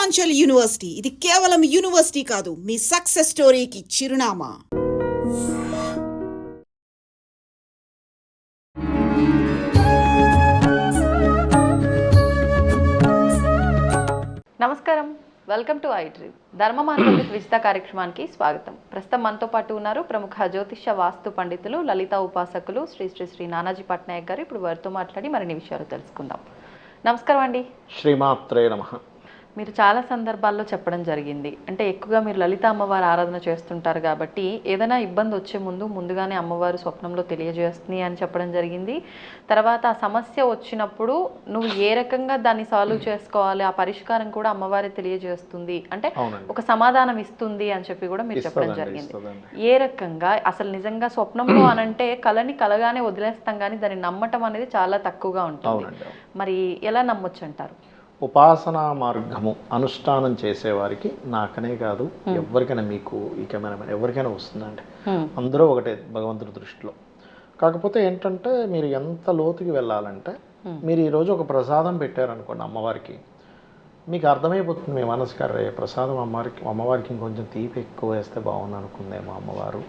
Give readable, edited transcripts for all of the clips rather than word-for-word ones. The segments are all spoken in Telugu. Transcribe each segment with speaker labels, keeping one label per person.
Speaker 1: పూర్వాంచల్ యూనివర్సిటీ ఇది కేవలం యూనివర్సిటీ కాదు, మీ సక్సెస్ స్టోరీకి చిరునామా.
Speaker 2: నమస్కారం, వెల్కమ్ టు ఐడ్రీమ్. ధర్మ మార్గం విత్ విజిత కార్యక్రమానికి స్వాగతం. ప్రస్తుతం మనతో పాటు ఉన్నారు ప్రముఖ జ్యోతిష్య వాస్తు పండితులు, లలిత ఉపాసకులు శ్రీ శ్రీ శ్రీ నానాజీ పట్నాయక్ గారు. ఇప్పుడు వారితో మాట్లాడి మరిన్ని విషయాలు తెలుసుకుందాం. నమస్కారం అండి.
Speaker 3: శ్రీమాత్రే నమః.
Speaker 2: మీరు చాలా సందర్భాల్లో చెప్పడం జరిగింది, అంటే ఎక్కువగా మీరు లలిత అమ్మవారి ఆరాధన చేస్తుంటారు కాబట్టి ఏదైనా ఇబ్బంది వచ్చే ముందుగానే అమ్మవారు స్వప్నంలో తెలియజేస్తుంది అని చెప్పడం జరిగింది. తర్వాత ఆ సమస్య వచ్చినప్పుడు నువ్వు ఏ రకంగా దాన్ని సాల్వ్ చేసుకోవాలి, ఆ పరిష్కారం కూడా అమ్మవారే తెలియజేస్తుంది, అంటే ఒక సమాధానం ఇస్తుంది అని చెప్పి కూడా మీరు చెప్పడం జరిగింది. ఏ రకంగా అసలు నిజంగా స్వప్నంలో అనంటే కళని కలగానే వదిలేస్తాం కానీ దాన్ని నమ్మటం అనేది చాలా తక్కువగా ఉంటుంది. మరి ఎలా నమ్మొచ్చు అంటారు?
Speaker 3: ఉపాసనా మార్గము అనుష్ఠానం చేసేవారికి, నాకనే కాదు ఎవరికైనా, మీకు ఇక ఎవరికైనా వస్తుందండి. అందరూ ఒకటే భగవంతుడి దృష్టిలో. కాకపోతే ఏంటంటే మీరు ఎంత లోతుకి వెళ్ళాలంటే, మీరు ఈరోజు ఒక ప్రసాదం పెట్టారనుకోండి అమ్మవారికి, మీకు అర్థమైపోతుంది మీ మనసుకి, అరే ప్రసాదం అమ్మవారికి ఇంకొంచెం తీపి ఎక్కువ వేస్తే బాగుంది అనుకుందేమో అమ్మవారు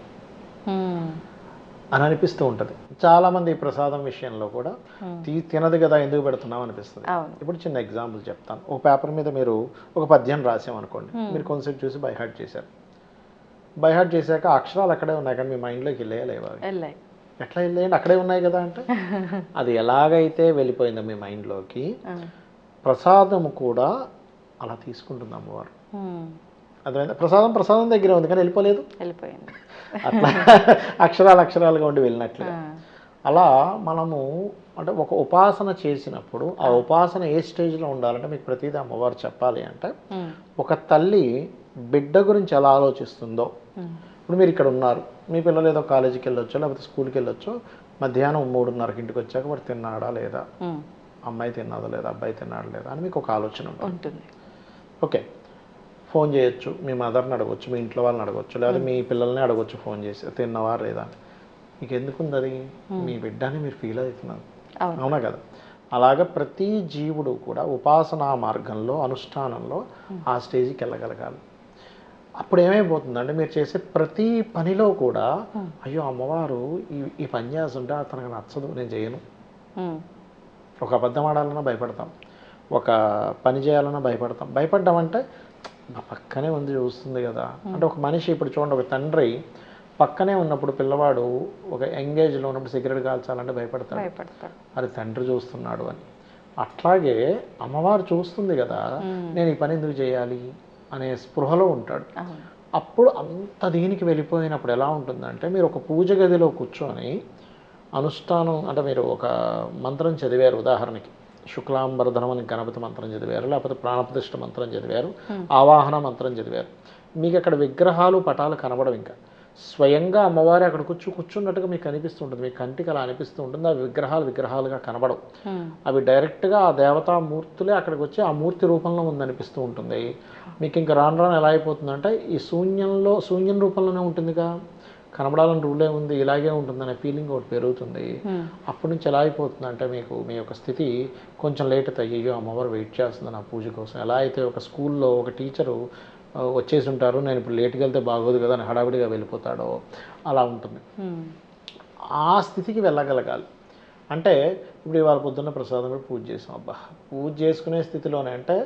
Speaker 3: అని అనిపిస్తూ ఉంటుంది. చాలామంది ఈ ప్రసాదం విషయంలో కూడా తినదు కదా ఎందుకు పెడుతున్నాం అనిపిస్తుంది. ఇప్పుడు చిన్న ఎగ్జాంపుల్ చెప్తాను. ఒక పేపర్ మీద మీరు ఒక పద్యం రాసామనుకోండి, మీరు కొంచెం చూసి బై హార్ట్ చేశారు. బై హార్ట్ చేశాక అక్షరాలు అక్కడే ఉన్నాయి కానీ మీ మైండ్లోకి వెళ్ళేయలేవు. ఎట్లా వెళ్ళేయండి, అక్కడే ఉన్నాయి కదా అంటే అది ఎలాగైతే వెళ్ళిపోయిందో మీ మైండ్లోకి, ప్రసాదము కూడా అలా తీసుకుంటుంది అమ్మవారు. అర్థమైంది? ప్రసాదం దగ్గర ఉంది కానీ వెళ్ళిపోయింది. అట్లా అక్షరాలుగా ఉండి వెళ్ళినట్లే. అలా మనము అంటే ఒక ఉపాసన చేసినప్పుడు ఆ ఉపాసన ఏ స్టేజ్లో ఉండాలంటే, మీకు ప్రతిదీ అమ్మవారు చెప్పాలి అంటే, ఒక తల్లి బిడ్డ గురించి ఎలా ఆలోచిస్తుందో. ఇప్పుడు మీరు ఇక్కడ ఉన్నారు, మీ పిల్లలు ఏదో కాలేజీకి వెళ్ళొచ్చో లేకపోతే స్కూల్కి వెళ్ళొచ్చో, మధ్యాహ్నం 3:30కి ఇంటికి వచ్చాక వాడు తిన్నాడా లేదా, అమ్మాయి తిన్నాదా లేదా, అబ్బాయి తిన్నాడా లేదా అని మీకు ఒక ఆలోచన ఉంటుంది. ఓకే, ఫోన్ చేయొచ్చు, మీ మదర్ని అడగవచ్చు, మీ ఇంట్లో వాళ్ళని అడగవచ్చు, లేదా మీ పిల్లల్ని అడగవచ్చు ఫోన్ చేసి తిన్నవా లేదా. మీకు ఎందుకుంది అది? మీ బిడ్డని మీరు ఫీల్ అవుతున్నారు, అవునా కదా? అలాగ ప్రతి జీవుడు కూడా ఉపాసనా మార్గంలో, అనుష్ఠానంలో ఆ స్టేజ్కి వెళ్ళగలగాలి. అప్పుడు ఏమైపోతుందంటే, మీరు చేసే ప్రతి పనిలో కూడా అయ్యో అమ్మవారు ఈ పని చేస్తుంటే తనకు నచ్చదు, నేను చేయను. ఒక అబద్ధం ఆడాలన్నా భయపడతాం, ఒక పని చేయాలన్నా భయపడతాం. భయపడ్డామంటే నా పక్కనే ఉంది చూస్తుంది కదా అంటే, ఒక మనిషి ఇప్పుడు చూడండి, ఒక తండ్రి పక్కనే ఉన్నప్పుడు పిల్లవాడు ఒక ఎంగేజ్లో ఉన్నప్పుడు సిగరెట్ కాల్చాలంటే భయపడతాడు, అది తండ్రి చూస్తున్నాడు అని. అట్లాగే అమ్మవారు చూస్తుంది కదా, నేను ఈ పని ఎందుకు చేయాలి అనే స్పృహలో ఉంటాడు. అప్పుడు అంత దీనికి వెళ్ళిపోయినప్పుడు ఎలా ఉంటుందంటే, మీరు ఒక పూజ గదిలో కూర్చొని అనుష్ఠానం అంటే, మీరు ఒక మంత్రం చదివారు, ఉదాహరణకి శుక్లాంబరధనం అని గణపతి మంత్రం చదివారు, లేకపోతే ప్రాణప్రతిష్ఠ మంత్రం చదివారు, ఆవాహన మంత్రం చదివారు. మీకు అక్కడ విగ్రహాలు పటాలు కనబడవు, ఇంకా స్వయంగా అమ్మవారి అక్కడ కూర్చున్నట్టుగా మీకు అనిపిస్తుంటుంది, మీ కంటికి అలా అనిపిస్తూ ఉంటుంది. ఆ విగ్రహాలుగా కనబడవు, అవి డైరెక్ట్గా ఆ దేవతామూర్తులే అక్కడికి వచ్చి ఆ మూర్తి రూపంలో ఉందనిపిస్తూ ఉంటుంది. మీకు ఇంకా రాను ఎలా అయిపోతుందంటే, ఈ శూన్యం రూపంలోనే ఉంటుందిగా, కనబడాలని రూలే ఉంది, ఇలాగే ఉంటుందనే ఫీలింగ్ ఒకటి పెరుగుతుంది. అప్పటి నుంచి ఎలా అయిపోతుందంటే, మీకు మీ యొక్క స్థితి కొంచెం లేట్ అయితే, అయ్యో అమ్మవారు వెయిట్ చేస్తుంది నా పూజ కోసం. ఎలా అయితే ఒక స్కూల్లో ఒక టీచరు వచ్చేసి ఉంటారు, నేను ఇప్పుడు లేట్కి వెళ్తే బాగోదు కదా అని హడావిడిగా వెళ్ళిపోతాడో అలా ఉంటుంది. ఆ స్థితికి వెళ్ళగలగాలి. అంటే ఇప్పుడు ఇవాళ పొద్దున్న ప్రసాదం కూడా పూజ చేసాం, అబ్బా పూజ చేసుకునే స్థితిలోనే అంటే,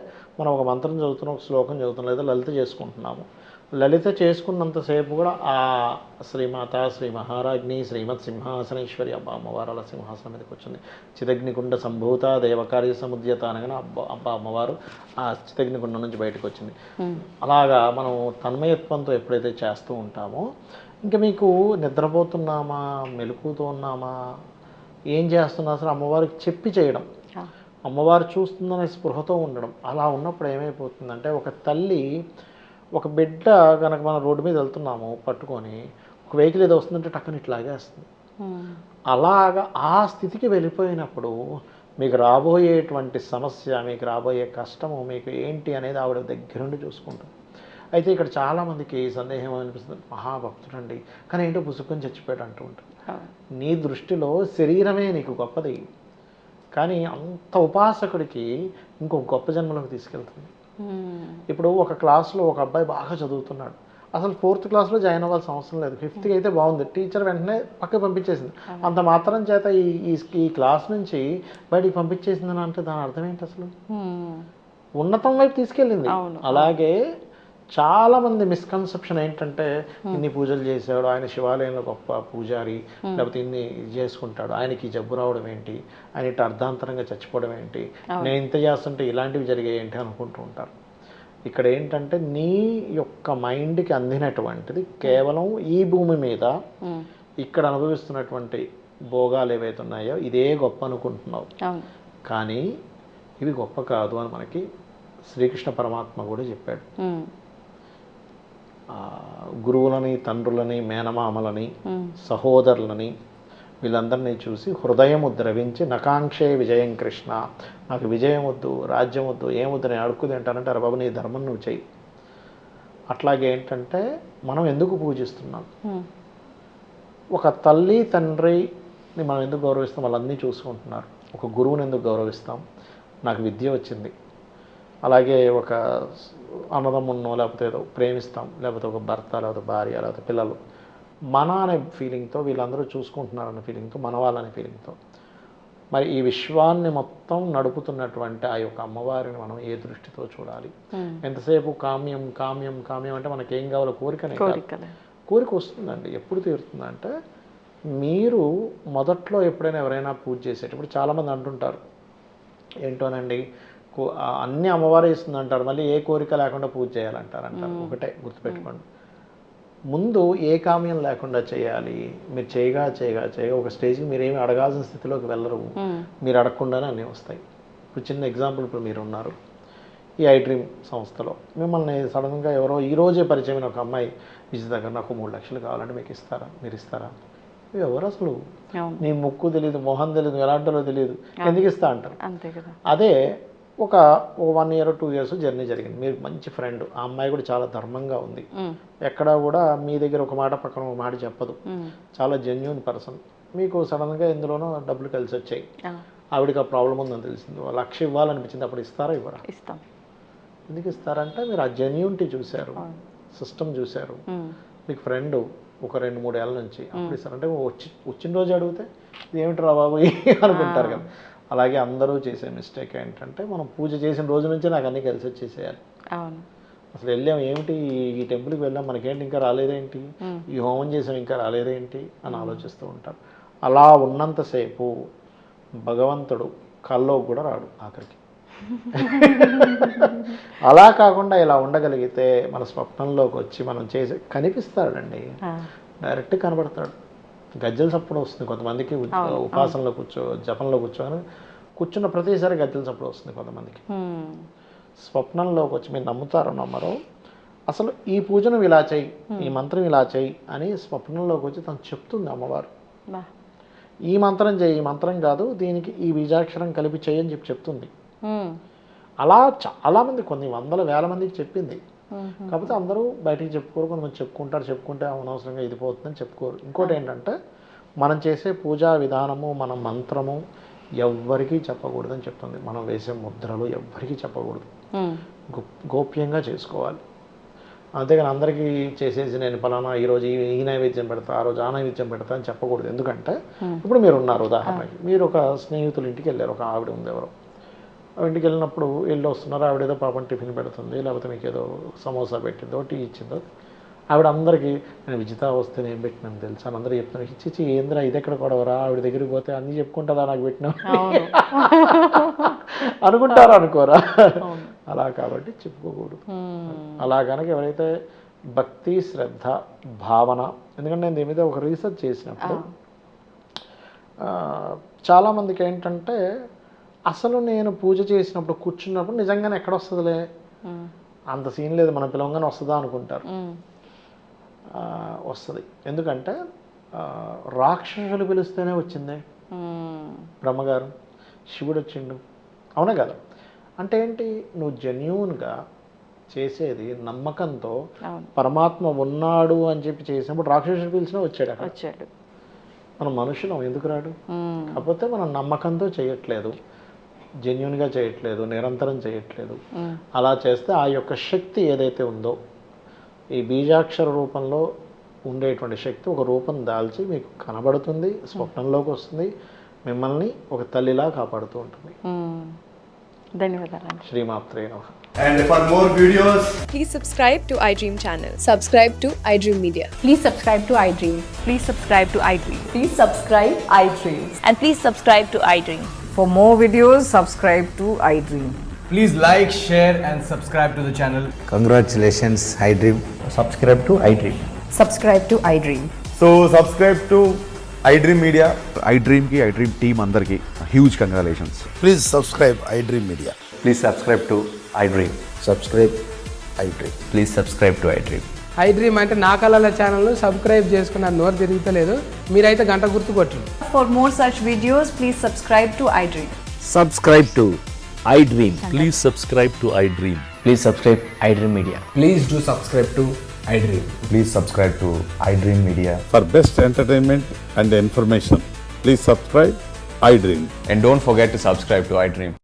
Speaker 3: మనం ఒక మంత్రం చదువుతున్నాం, ఒక శ్లోకం చదువుతున్నాం, లేదా లలిత చేసుకుంటున్నాము. లలిత చేసుకున్నంతసేపు కూడా ఆ శ్రీమాత, శ్రీ మహారాజ్ని, శ్రీమత్ సింహాసనేశ్వరి, అమ్మవారు అలా సింహాసనం మీదకి వచ్చింది. చిదగ్నికుండ సంభూత దేవకార్య సముద్యత అనగానే అబ్బా అమ్మవారు ఆ చిదగ్నికుండం నుంచి బయటకు వచ్చింది. అలాగా మనం తన్మయత్వంతో ఎప్పుడైతే చేస్తూ ఉంటామో, ఇంకా మీకు నిద్రపోతున్నామా, మెలకుతో ఉన్నామా, ఏం చేస్తున్నా అసలు అమ్మవారికి చెప్పి చేయడం, అమ్మవారు చూస్తుందనే స్పృహతో ఉండడం. అలా ఉన్నప్పుడు ఏమైపోతుందంటే, ఒక తల్లి ఒక బిడ్డ కనుక మనం రోడ్డు మీద వెళ్తున్నాము పట్టుకొని, ఒక వెహికల్ ఏదో వస్తుందంటే టక్కని ఇట్లాగే వస్తుంది. అలాగా ఆ స్థితికి వెళ్ళిపోయినప్పుడు మీకు రాబోయేటువంటి సమస్య, మీకు రాబోయే కష్టము మీకు ఏంటి అనేది ఆవిడ దగ్గరుండి చూసుకుంటుంది. అయితే ఇక్కడ చాలామందికి సందేహం అనిపిస్తుంది, మహాభక్తుడండి కానీ ఏంటో పుసుకొని చచ్చిపోయాడు అంటూ ఉంటుంది. నీ దృష్టిలో శరీరమే నీకు గొప్పది, కానీ అంత ఉపాసకుడికి ఇంకొక గొప్ప జన్మలోకి తీసుకెళ్తుంది. ఇప్పుడు ఒక క్లాస్లో ఒక అబ్బాయి బాగా చదువుతున్నాడు, అసలు 4th క్లాస్లో జాయిన్ అవ్వాల్సిన అవసరం లేదు, 5th అయితే బాగుంది, టీచర్ వెంటనే పక్కకి పంపించేసింది. అంత మాత్రం చేత ఈ క్లాస్ నుంచి బయటికి పంపించేసిందని అంటే దాని అర్థం ఏంటి అసలు? ఉన్నతం వైపు తీసుకెళ్ళింది. అలాగే చాలామంది మిస్కన్సెప్షన్ ఏంటంటే ఇన్ని పూజలు చేశాడు, ఆయన శివాలయంలో గొప్ప పూజారి, లేకపోతే ఇన్ని చేసుకుంటాడు, ఆయనకి జబ్బు రావడం ఏంటి, ఆయన ఇట్లా అర్ధాంతరంగా చచ్చిపోవడం ఏంటి, నేను ఇంత చేస్తుంటే ఇలాంటివి జరిగాయి ఏంటి అనుకుంటూ ఉంటారు. ఇక్కడ ఏంటంటే నీ యొక్క మైండ్కి అందినటువంటిది కేవలం ఈ భూమి మీద ఇక్కడ అనుభవిస్తున్నటువంటి భోగాలు ఏవైతే ఉన్నాయో ఇదే గొప్ప అనుకుంటున్నావు, కానీ ఇవి గొప్ప కాదు అని మనకి శ్రీకృష్ణ పరమాత్మ కూడా చెప్పాడు. గురువులని, తండ్రులని, మేనమామలని, సహోదరులని వీళ్ళందరినీ చూసి హృదయము ద్రవించి నకాంక్షే విజయం కృష్ణ, నాకు విజయం వద్దు, రాజ్యం వద్దు, ఏమొద్దు, నేను అడుక్కు తింటానంటే అరే బాబు నీ ధర్మం నువ్వు చెయ్యి. అట్లాగే ఏంటంటే మనం ఎందుకు పూజిస్తున్నాం, ఒక తల్లి తండ్రిని మనం ఎందుకు గౌరవిస్తాం, వాళ్ళన్నీ చూసుకుంటున్నారు. ఒక గురువుని ఎందుకు గౌరవిస్తాం, నాకు విద్య వచ్చింది. అలాగే ఒక అన్నదమ్మున్నో లేకపోతే ఏదో ప్రేమిస్తాం, లేకపోతే ఒక భర్త, లేకపోతే భార్య, లేకపోతే పిల్లలు, మన అనే ఫీలింగ్తో, వీళ్ళందరూ చూసుకుంటున్నారనే ఫీలింగ్తో, మన వాళ్ళనే ఫీలింగ్తో. మరి ఈ విశ్వాన్ని మొత్తం నడుపుతున్నటువంటి ఆ యొక్క అమ్మవారిని మనం ఏ దృష్టితో చూడాలి? ఎంతసేపు కామ్యం కామ్యం కామ్యం అంటే మనకేం కావాలో కోరికనే, కోరిక వస్తుందండి. ఎప్పుడు తీరుతుందంటే మీరు మొదట్లో ఎప్పుడైనా ఎవరైనా పూజ చేసేటప్పుడు చాలామంది అంటుంటారు ఏంటోనండి అన్ని అమ్మవారే ఇస్తుంది అంటారు, మళ్ళీ ఏ కోరిక లేకుండా పూజ చేయాలంటారు. ఒకటే గుర్తుపెట్టుకోండి, ముందు ఏ కామ్యం లేకుండా చేయాలి. మీరు చేయగా ఒక స్టేజ్కి మీరేమి అడగాల్సిన స్థితిలోకి వెళ్ళరు, మీరు అడగకుండానే అన్నీ వస్తాయి. ఇప్పుడు చిన్న ఎగ్జాంపుల్, ఇప్పుడు మీరు ఉన్నారు ఈ ఐ డ్రీమ్ సంస్థలో, మిమ్మల్ని సడన్గా ఎవరో ఈరోజే పరిచయమైన ఒక అమ్మాయి విజయ్ దగ్గర నాకు 3 లక్షలు కావాలంటే మీకు ఇస్తారా, మీరు ఇస్తారా? ఎవరు అసలు, నీ ముక్కు తెలియదు, మొహం తెలియదు, ఎలాంటిలో తెలియదు, ఎందుకు ఇస్తా అంటారు. అదే ఒక 1 year 2 years జర్నీ జరిగింది, మీరు మంచి ఫ్రెండ్, ఆ అమ్మాయి కూడా చాలా ధర్మంగా ఉంది, ఎక్కడా కూడా మీ దగ్గర ఒక మాట పక్కన ఒక మాట చెప్పదు, చాలా జెన్యూన్ పర్సన్. మీకు సడన్గా ఎందులోనో డబ్బులు కలిసి వచ్చాయి, ఆవిడకి ఆ ప్రాబ్లం ఉందని తెలిసింది, 1 లక్ష ఇవ్వాలనిపించింది, అప్పుడు ఇస్తారా ఇవ్వరా? ఇస్తాం. ఎందుకు ఇస్తారంటే మీరు ఆ జెన్యూనిటీ చూశారు, సిస్టమ్ చూశారు. మీకు ఫ్రెండ్ ఒక 2-3 ఏళ్ళ నుంచి, అప్పుడు ఇస్తారంటే వచ్చిన రోజు అడిగితే ఏమిటి రా బాబు అనుకుంటారు కదా. అలాగే అందరూ చేసే మిస్టేక్ ఏంటంటే మనం పూజ చేసిన రోజు నుంచే నాకు అన్నీ కలిసి వచ్చేసేయాలి. అసలు వెళ్ళాం ఏమిటి, ఈ టెంపుల్కి వెళ్ళాం మనకేంటి ఇంకా రాలేదేంటి, ఈ హోమం చేసాం ఇంకా రాలేదేంటి అని ఆలోచిస్తూ ఉంటారు. అలా ఉన్నంతసేపు భగవంతుడు కల్లో కూడా రాడు ఆఖరికి. అలా కాకుండా ఇలా ఉండగలిగితే మన స్వప్నంలోకి వచ్చి మనం చేసే కనిపిస్తాడండి, డైరెక్ట్ కనబడతాడు. గజ్జల సప్పుడు వస్తుంది కొంతమందికి, ఉపాసనలో జపంలో కూర్చున్న ప్రతిసారి గజ్జల సప్పుడు వస్తుంది కొంతమందికి. స్వప్నంలోకి వచ్చి మీరు నమ్ముతారో నమ్మరో, అసలు ఈ పూజను ఇలా చేయి, ఈ మంత్రం ఇలా చేయి అని స్వప్నంలోకి వచ్చి తను చెప్తుంది అమ్మవారు. ఈ మంత్రం చేయి, ఈ మంత్రం కాదు, దీనికి ఈ బీజాక్షరం కలిపి చేయి అని చెప్తుంది. అలా చాలామంది, కొన్ని 100,000 మందికి చెప్పింది. కాకపోతే అందరూ బయటికి చెప్పుకోరు, కొంతమంది చెప్పుకుంటే అనవసరంగా ఇది పోతుందని చెప్పుకోరు. ఇంకోటి ఏంటంటే మనం చేసే పూజా విధానము, మన మంత్రము ఎవ్వరికీ చెప్పకూడదని చెప్తుంది. మనం వేసే ముద్రలు ఎవ్వరికీ చెప్పకూడదు, గోప్యంగా చేసుకోవాలి. అంతేగాని అందరికీ చేసేసి నేను పలానా ఈరోజు ఈ నైవేద్యం పెడతా, ఆ రోజు ఆ నైవేద్యం పెడతా అని చెప్పకూడదు. ఎందుకంటే ఇప్పుడు మీరు ఉన్నారు, ఉదాహరణకి మీరు ఒక స్నేహితుల ఇంటికి వెళ్ళారు, ఒక ఆవిడ ఉంది ఎవరో, ఇంటికి వెళ్ళినప్పుడు వెళ్ళి వస్తున్నారు, ఆవిడ ఏదో పాపం టిఫిన్ పెడుతుంది, లేకపోతే మీకు ఏదో సమోసా పెట్టిందో టీ ఇచ్చిందో, ఆవిడ అందరికీ నేను విజిత వస్తే నేను పెట్టినాను తెలుసా అని అందరూ చెప్తున్నారు. ఇచ్చి ఏంద్రా ఇది ఎక్కడ కొడవరా, ఆవిడ దగ్గరికి పోతే అన్నీ చెప్పుకుంటుందా నాకు పెట్టినా అనుకుంటారా అనుకోరా? అలా కాబట్టి చెప్పుకోకూడదు. అలా కనుక ఎవరైతే భక్తి, శ్రద్ధ, భావన, ఎందుకంటే నేను దీని మీద ఒక రీసెర్చ్ చేసినప్పుడు చాలామందికి ఏంటంటే అసలు నేను పూజ చేసినప్పుడు కూర్చున్నప్పుడు నిజంగానే ఎక్కడ వస్తుందిలే, అంత సీన్ లేదు, మనం పిలవంగానే వస్తుందా అనుకుంటారు. వస్తుంది. ఎందుకంటే రాక్షసులు పిలిస్తేనే వచ్చిందే, బ్రహ్మగారు, శివుడు వచ్చిండు, అవునా కదా? అంటే ఏంటి, నువ్వు జెన్యూన్గా చేసేది నమ్మకంతో పరమాత్మ ఉన్నాడు అని చెప్పి చేసినప్పుడు రాక్షసుడు పిలిచినా వచ్చాడు. మనం మనుషులం, ఎందుకు రాడు? కాకపోతే మనం నమ్మకంతో చేయట్లేదు. జెన్యున్గా చేయట్లేదు, నిరంతరం చేయట్లేదు, అలా చేస్తే ఆ యొక్క శక్తి ఏదైతే ఉందో ఈ బీజాక్షర రూపంలో ఉండేటువంటి శక్తి ఒక రూపం దాల్చి మీకు కనబడుతుంది, స్వప్నంలోకి వస్తుంది, మిమ్మల్ని ఒక తల్లిలా కాపాడుతూ ఉంటుంది.
Speaker 2: ధన్యవాదాలు.
Speaker 3: శ్రీమాత్రే నమః.
Speaker 4: And for more videos,
Speaker 5: Please subscribe to iDream channel.
Speaker 6: Subscribe to iDream Media.
Speaker 7: Please subscribe to iDream.
Speaker 8: Please subscribe to iDream.
Speaker 7: Please subscribe iDream.
Speaker 8: And please subscribe to iDream.
Speaker 9: For more videos, subscribe to iDream.
Speaker 4: please like, share, and subscribe to the channel.
Speaker 10: Congratulations, iDream.
Speaker 4: Subscribe to iDream.
Speaker 7: Subscribe to iDream.
Speaker 4: So, subscribe to iDream Media.
Speaker 11: iDream की iDream team अंदर की huge congratulations.
Speaker 10: Please subscribe iDream Media.
Speaker 4: Please subscribe to iDream.
Speaker 10: Subscribe iDream.
Speaker 4: Please subscribe to iDream.
Speaker 12: iDream అంటే నా కళల ఛానల్ను సబ్స్క్రైబ్ చేసుకున్న నోరు తిరుగుతలేదు, మీరైతే గంట గుర్తు కొట్టండి.
Speaker 7: For more such videos, please subscribe to iDream.
Speaker 10: Subscribe to iDream.
Speaker 11: Please subscribe to iDream.
Speaker 4: Please subscribe iDream Media.
Speaker 12: Please do subscribe to iDream.
Speaker 4: Please subscribe to iDream Media.
Speaker 11: For best entertainment and information, please subscribe iDream.
Speaker 4: And don't forget to subscribe to iDream.